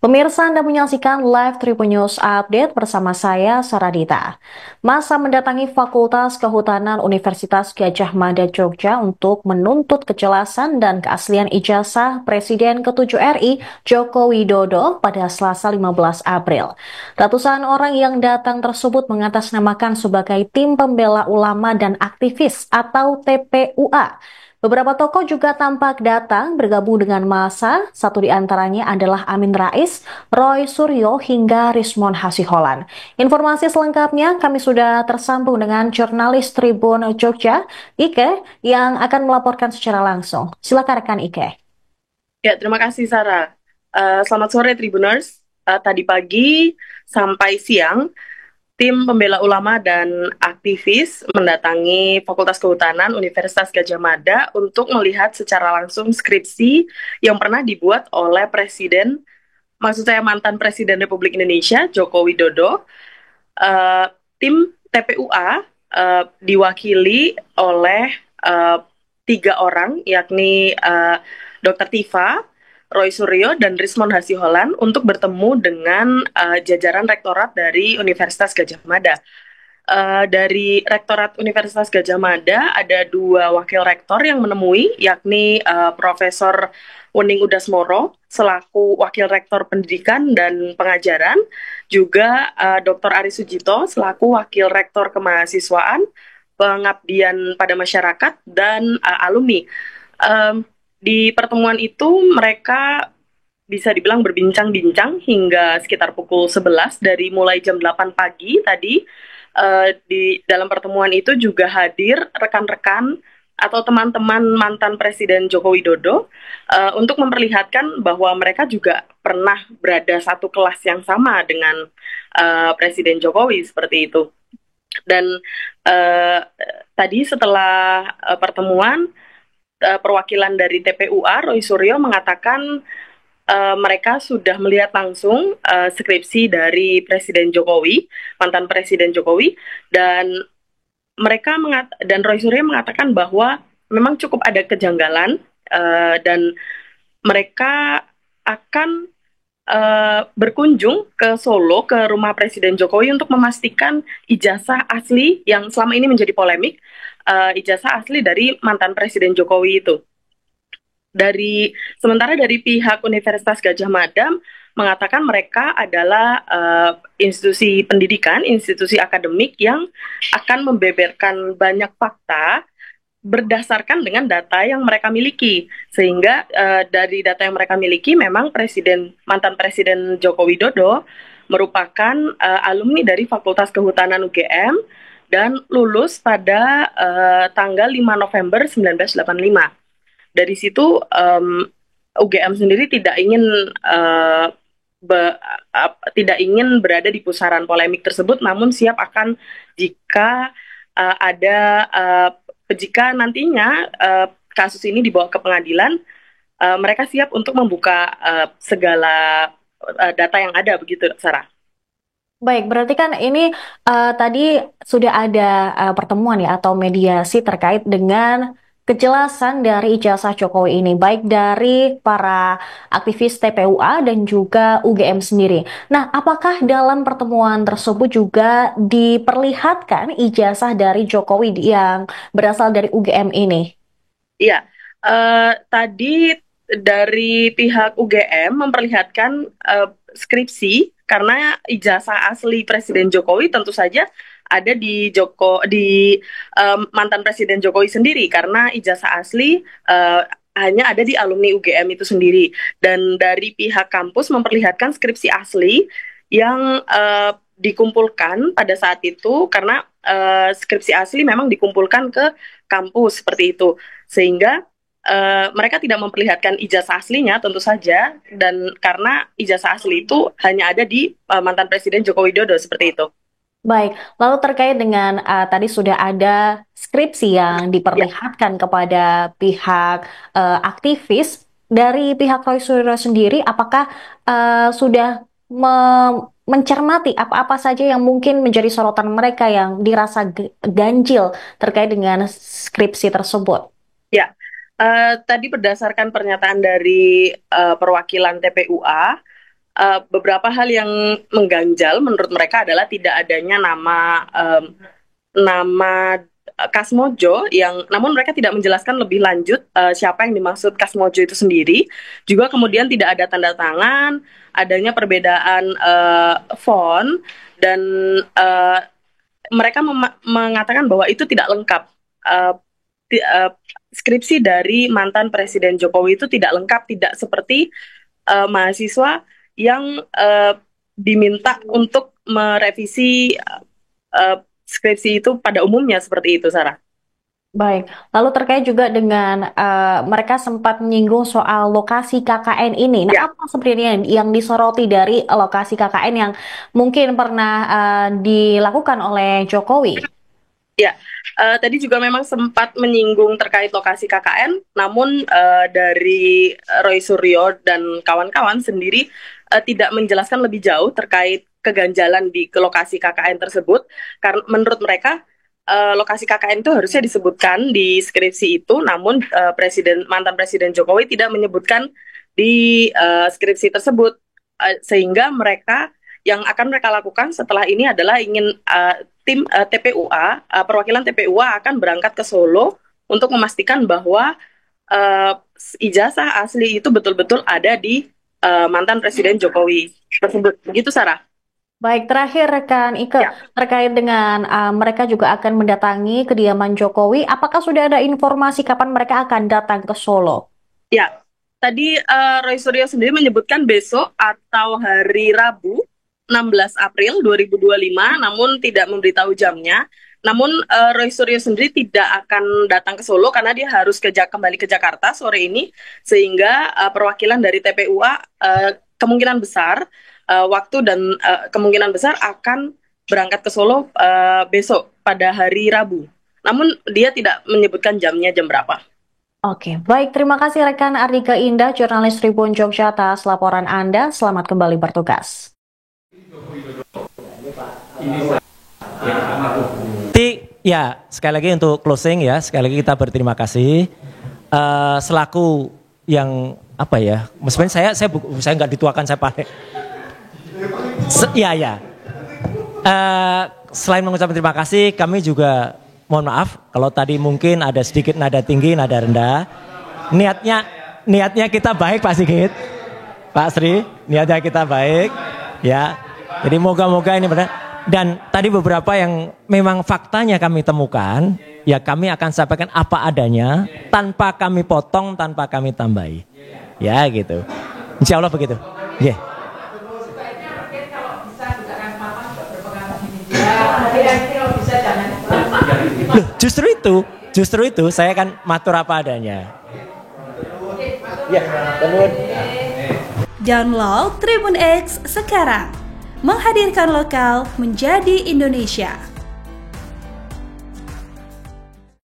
Pemirsa, Anda menyaksikan live Tribun News Update bersama saya, Saradita. Masa mendatangi Fakultas Kehutanan Universitas Gadjah Mada Jogja untuk menuntut kejelasan dan keaslian ijazah Presiden ke-7 RI Joko Widodo pada Selasa 15 April. Ratusan orang yang datang tersebut mengatasnamakan sebagai Tim Pembela Ulama dan Aktivis atau TPUA. Beberapa tokoh juga tampak datang bergabung dengan massa, satu di antaranya adalah Amin Rais, Roy Suryo, hingga Rismon Hasiholan. Informasi selengkapnya kami sudah tersambung dengan jurnalis Tribun Jogja, Ike, yang akan melaporkan secara langsung. Silakan rekan Ike. Ya, terima kasih Sarah. Selamat sore Tribuners. Tadi pagi sampai siang, tim pembela ulama dan aktivis mendatangi Fakultas Kehutanan Universitas Gadjah Mada untuk melihat secara langsung skripsi yang pernah dibuat oleh Presiden, maksud saya mantan Presiden Republik Indonesia, Joko Widodo. Uh, Tim TPUA diwakili oleh uh, tiga orang, yakni Dr. Tifa, Roy Suryo, dan Rismon Hasiholan untuk bertemu dengan jajaran rektorat dari Universitas Gadjah Mada. Dari Rektorat Universitas Gadjah Mada ada dua wakil rektor yang menemui, yakni Profesor Wening Udasmoro selaku wakil rektor pendidikan dan pengajaran, juga Dr. Ari Sujito selaku wakil rektor kemahasiswaan, pengabdian pada masyarakat, dan alumni. Um, di pertemuan itu mereka bisa dibilang berbincang-bincang hingga sekitar pukul 11 dari mulai jam 8 pagi tadi. Di dalam pertemuan itu juga hadir rekan-rekan atau teman-teman mantan Presiden Joko Widodo untuk memperlihatkan bahwa mereka juga pernah berada satu kelas yang sama dengan Presiden Jokowi seperti itu. Dan uh, tadi setelah pertemuan, perwakilan dari TPUA, Roy Suryo, mengatakan mereka sudah melihat langsung skripsi dari Presiden Jokowi, mantan Presiden Jokowi, dan dan Roy Suryo mengatakan bahwa memang cukup ada kejanggalan dan mereka akan berkunjung ke Solo, ke rumah Presiden Jokowi untuk memastikan ijazah asli yang selama ini menjadi polemik, ijazah asli dari mantan Presiden Jokowi itu. Sementara dari pihak Universitas Gadjah Mada mengatakan mereka adalah institusi pendidikan, institusi akademik yang akan membeberkan banyak fakta berdasarkan dengan data yang mereka miliki, sehingga dari data yang mereka miliki memang mantan Presiden Joko Widodo merupakan alumni dari Fakultas Kehutanan UGM dan lulus pada tanggal 5 November 1985. Dari situ UGM sendiri be, tidak ingin berada di pusaran polemik tersebut, namun siap akan jika ada jika nantinya kasus ini dibawa ke pengadilan, mereka siap untuk membuka segala data yang ada, begitu, Sarah. Baik, berarti kan ini tadi sudah ada pertemuan ya atau mediasi terkait dengan kejelasan dari ijazah Jokowi ini, baik dari para aktivis TPUA dan juga UGM sendiri. Nah, apakah dalam pertemuan tersebut juga diperlihatkan ijazah dari Jokowi yang berasal dari UGM ini? Iya, tadi dari pihak UGM memperlihatkan skripsi karena ijazah asli Presiden Jokowi tentu saja ada di mantan Presiden Jokowi sendiri, karena ijazah asli hanya ada di alumni UGM itu sendiri. Dan dari pihak kampus memperlihatkan skripsi asli yang dikumpulkan pada saat itu, karena skripsi asli memang dikumpulkan ke kampus seperti itu, sehingga mereka tidak memperlihatkan ijazah aslinya tentu saja, dan karena ijazah asli itu hanya ada di mantan Presiden Joko Widodo seperti itu. Baik, lalu terkait dengan tadi sudah ada skripsi yang Ya, diperlihatkan kepada pihak aktivis dari pihak Roy Suryo sendiri, apakah sudah mencermati apa-apa saja yang mungkin menjadi sorotan mereka yang dirasa ganjil terkait dengan skripsi tersebut? ya. Tadi berdasarkan pernyataan dari perwakilan TPUA, beberapa hal yang mengganjal menurut mereka adalah tidak adanya nama Kasmojo yang namun mereka tidak menjelaskan lebih lanjut siapa yang dimaksud Kasmojo itu sendiri. Juga kemudian tidak ada tanda tangan, adanya perbedaan font dan uh, mereka mengatakan bahwa itu tidak lengkap. Uh, Skripsi dari mantan Presiden Jokowi itu tidak lengkap, tidak seperti mahasiswa yang diminta untuk merevisi skripsi itu pada umumnya seperti itu, Sarah. Baik, lalu terkait juga dengan mereka sempat menyinggung soal lokasi KKN ini. Nah, Ya, apa sebenarnya yang disoroti dari lokasi KKN yang mungkin pernah dilakukan oleh Jokowi? ya. Tadi juga memang sempat menyinggung terkait lokasi KKN, namun dari Roy Suryo dan kawan-kawan sendiri tidak menjelaskan lebih jauh terkait keganjalan di ke lokasi KKN tersebut, karena menurut mereka lokasi KKN itu harusnya disebutkan di skripsi itu, namun mantan Presiden Jokowi tidak menyebutkan di skripsi tersebut. Sehingga yang akan mereka lakukan setelah ini adalah ingin tim TPUA, perwakilan TPUA akan berangkat ke Solo untuk memastikan bahwa uh, ijazah asli itu betul-betul ada di mantan Presiden Jokowi tersebut. Begitu, Sarah? Baik, terakhir rekan Ike, Ya. terkait dengan mereka juga akan mendatangi kediaman Jokowi. Apakah sudah ada informasi kapan mereka akan datang ke Solo? Ya, tadi Roy Suryo sendiri menyebutkan besok atau hari Rabu 16 April 2025, namun tidak memberitahu jamnya. Namun Roy Suryo sendiri tidak akan datang ke Solo karena dia harus kembali ke Jakarta sore ini, sehingga perwakilan dari TPUA kemungkinan besar waktu dan kemungkinan besar akan berangkat ke Solo besok pada hari Rabu. Namun dia tidak menyebutkan jamnya jam berapa. Oke, baik. Terima kasih rekan Ardika Indah, jurnalis Tribun Jogja atas laporan Anda. Selamat kembali bertugas. Ya, sekali lagi untuk closing ya, sekali lagi kita berterima kasih selaku yang apa ya, sebenarnya saya nggak dituakan, saya pakai. Ya. Selain mengucapkan terima kasih, kami juga mohon maaf kalau tadi mungkin ada sedikit nada tinggi, nada rendah. Niatnya kita baik, Pak Sigit, Pak Sri, niatnya kita baik, ya. Jadi moga-moga ini benar. Dan tadi beberapa yang memang faktanya kami temukan, ya kami akan sampaikan apa adanya, tanpa kami potong, tanpa kami tambahi. Ya gitu. Insya Allah begitu. Yeah. Loh, justru itu saya kan matur apa adanya. Ya, Download Tribun X sekarang. Menghadirkan lokal menjadi Indonesia.